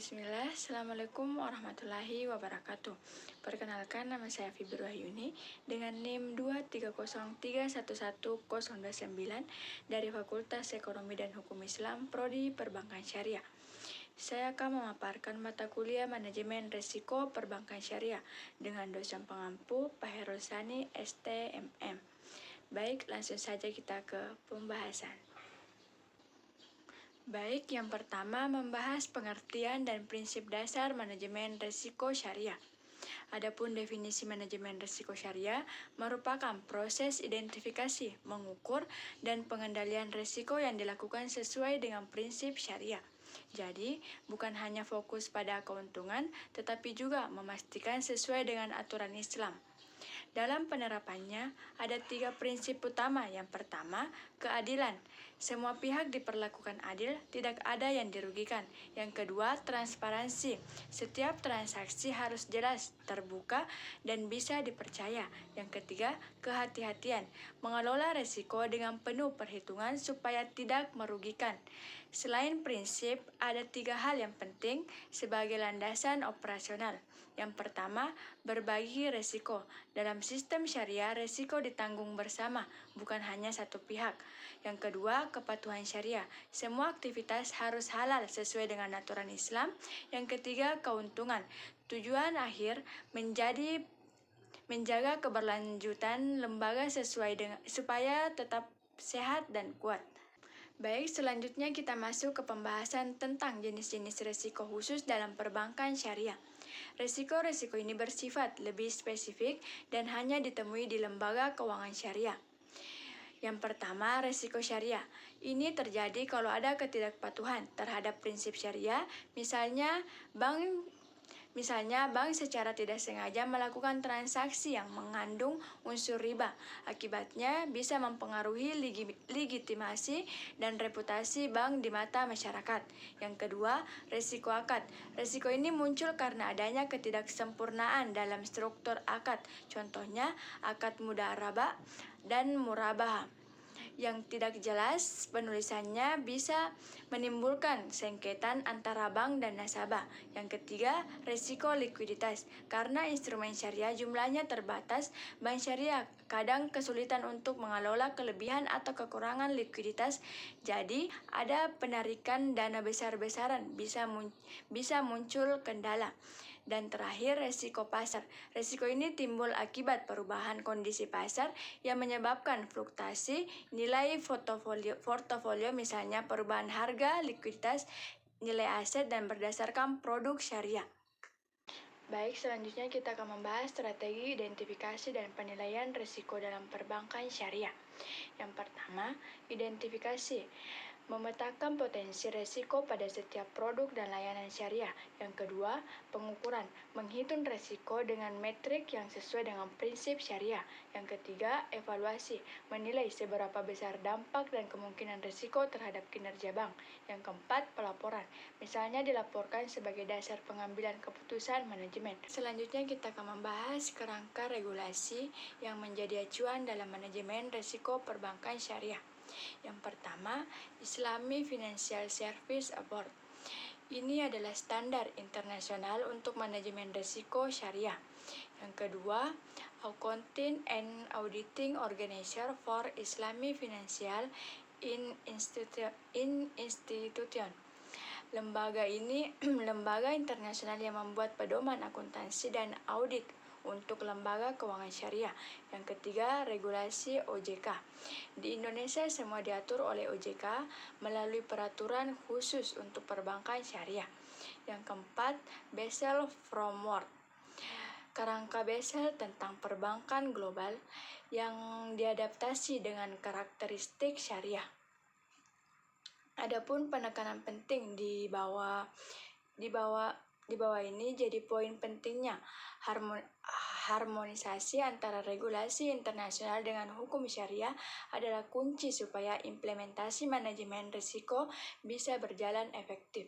Bismillah, Assalamualaikum warahmatullahi wabarakatuh. Perkenalkan, nama saya Fibri Wahyuni dengan NIM 230311029 dari Fakultas Ekonomi dan Hukum Islam, Prodi Perbankan Syariah. Saya akan memaparkan mata kuliah Manajemen Risiko Perbankan Syariah dengan dosen pengampu Pak Herul Sani, STMM. Baik, langsung saja kita ke pembahasan. Baik, yang pertama membahas pengertian dan prinsip dasar manajemen risiko syariah. Adapun definisi manajemen risiko syariah merupakan proses identifikasi, mengukur, dan pengendalian risiko yang dilakukan sesuai dengan prinsip syariah. Jadi, bukan hanya fokus pada keuntungan, tetapi juga memastikan sesuai dengan aturan Islam. Dalam penerapannya, ada 3 prinsip utama. Yang pertama, keadilan. Semua pihak diperlakukan adil, tidak ada yang dirugikan. Yang kedua, transparansi. Setiap transaksi harus jelas, terbuka, dan bisa dipercaya. Yang ketiga, kehati-hatian. Mengelola risiko dengan penuh perhitungan supaya tidak merugikan. Selain prinsip, ada 3 hal yang penting sebagai landasan operasional. Yang pertama, berbagi risiko. Dalam sistem syariah, risiko ditanggung bersama, bukan hanya satu pihak. Yang kedua, kepatuhan syariah. Semua aktivitas harus halal sesuai dengan aturan Islam. Yang ketiga, keuntungan. Tujuan akhir menjaga keberlanjutan lembaga supaya tetap sehat dan kuat. Baik, selanjutnya kita masuk ke pembahasan tentang jenis-jenis risiko khusus dalam perbankan syariah. Risiko-risiko ini bersifat lebih spesifik dan hanya ditemui di lembaga keuangan syariah. Yang pertama, risiko syariah. Ini terjadi kalau ada ketidakpatuhan terhadap prinsip syariah, misalnya bank secara tidak sengaja melakukan transaksi yang mengandung unsur riba. Akibatnya bisa mempengaruhi legitimasi dan reputasi bank di mata masyarakat. Yang kedua, risiko akad. Risiko ini muncul karena adanya ketidaksempurnaan dalam struktur akad. Contohnya, akad mudharabah dan murabahah yang tidak jelas penulisannya bisa menimbulkan sengketa antara bank dan nasabah. Yang ketiga, risiko likuiditas. Karena instrumen syariah jumlahnya terbatas, bank syariah kadang kesulitan untuk mengelola kelebihan atau kekurangan likuiditas. Jadi, ada penarikan dana besar-besaran, bisa muncul kendala. Dan terakhir, risiko pasar. Risiko ini timbul akibat perubahan kondisi pasar yang menyebabkan fluktuasi nilai portofolio, misalnya perubahan harga, likuiditas, nilai aset, dan berdasarkan produk syariah. Baik, selanjutnya kita akan membahas strategi identifikasi dan penilaian risiko dalam perbankan syariah. Yang pertama, identifikasi. Memetakan potensi risiko pada setiap produk dan layanan syariah. Yang kedua, pengukuran. Menghitung risiko dengan metrik yang sesuai dengan prinsip syariah. Yang ketiga, evaluasi. Menilai seberapa besar dampak dan kemungkinan risiko terhadap kinerja bank. Yang keempat, pelaporan. Misalnya dilaporkan sebagai dasar pengambilan keputusan manajemen. Selanjutnya kita akan membahas kerangka regulasi yang menjadi acuan dalam manajemen risiko perbankan syariah. Yang pertama, Islamic Financial Service Board. Ini adalah standar internasional untuk manajemen risiko syariah. Yang kedua, Accounting and Auditing Organization for Islamic Financial Institution. Lembaga ini lembaga internasional yang membuat pedoman akuntansi dan audit untuk lembaga keuangan syariah. Yang ketiga, regulasi OJK. Di Indonesia semua diatur oleh OJK melalui peraturan khusus untuk perbankan syariah. Yang keempat, Basel Framework. Kerangka Basel tentang perbankan global yang diadaptasi dengan karakteristik syariah. Adapun penekanan penting di bawah ini jadi poin pentingnya harmonisasi antara regulasi internasional dengan hukum syariah adalah kunci supaya implementasi manajemen risiko bisa berjalan efektif.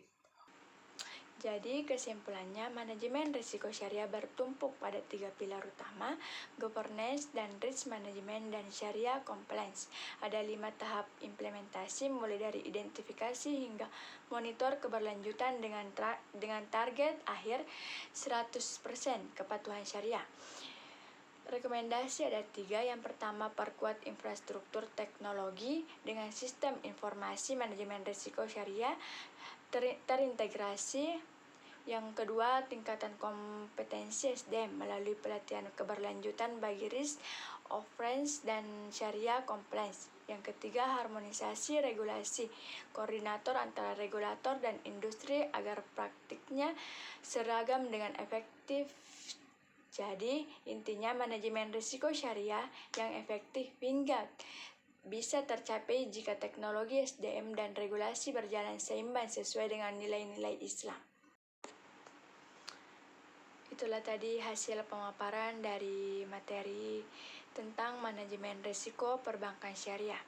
Jadi kesimpulannya, manajemen risiko syariah bertumpuk pada 3 pilar utama: governance dan risk management dan syariah compliance. Ada 5 tahap implementasi, mulai dari identifikasi hingga monitor keberlanjutan dengan target akhir 100% kepatuhan syariah. Rekomendasi ada 3. Yang pertama, perkuat infrastruktur teknologi dengan sistem informasi manajemen risiko syariah terintegrasi. Yang kedua, tingkatan kompetensi SDM melalui pelatihan keberlanjutan bagi risk, offense, dan syariah compliance. Yang ketiga, harmonisasi regulasi, koordinator antara regulator dan industri agar praktiknya seragam dengan efektif. Jadi, intinya manajemen risiko syariah yang efektif hingga bisa tercapai jika teknologi, SDM, dan regulasi berjalan seimbang sesuai dengan nilai-nilai Islam. Itulah tadi hasil pemaparan dari materi tentang manajemen risiko perbankan syariah.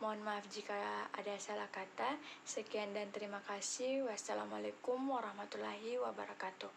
Mohon maaf jika ada salah kata. Sekian dan terima kasih. Wassalamualaikum warahmatullahi wabarakatuh.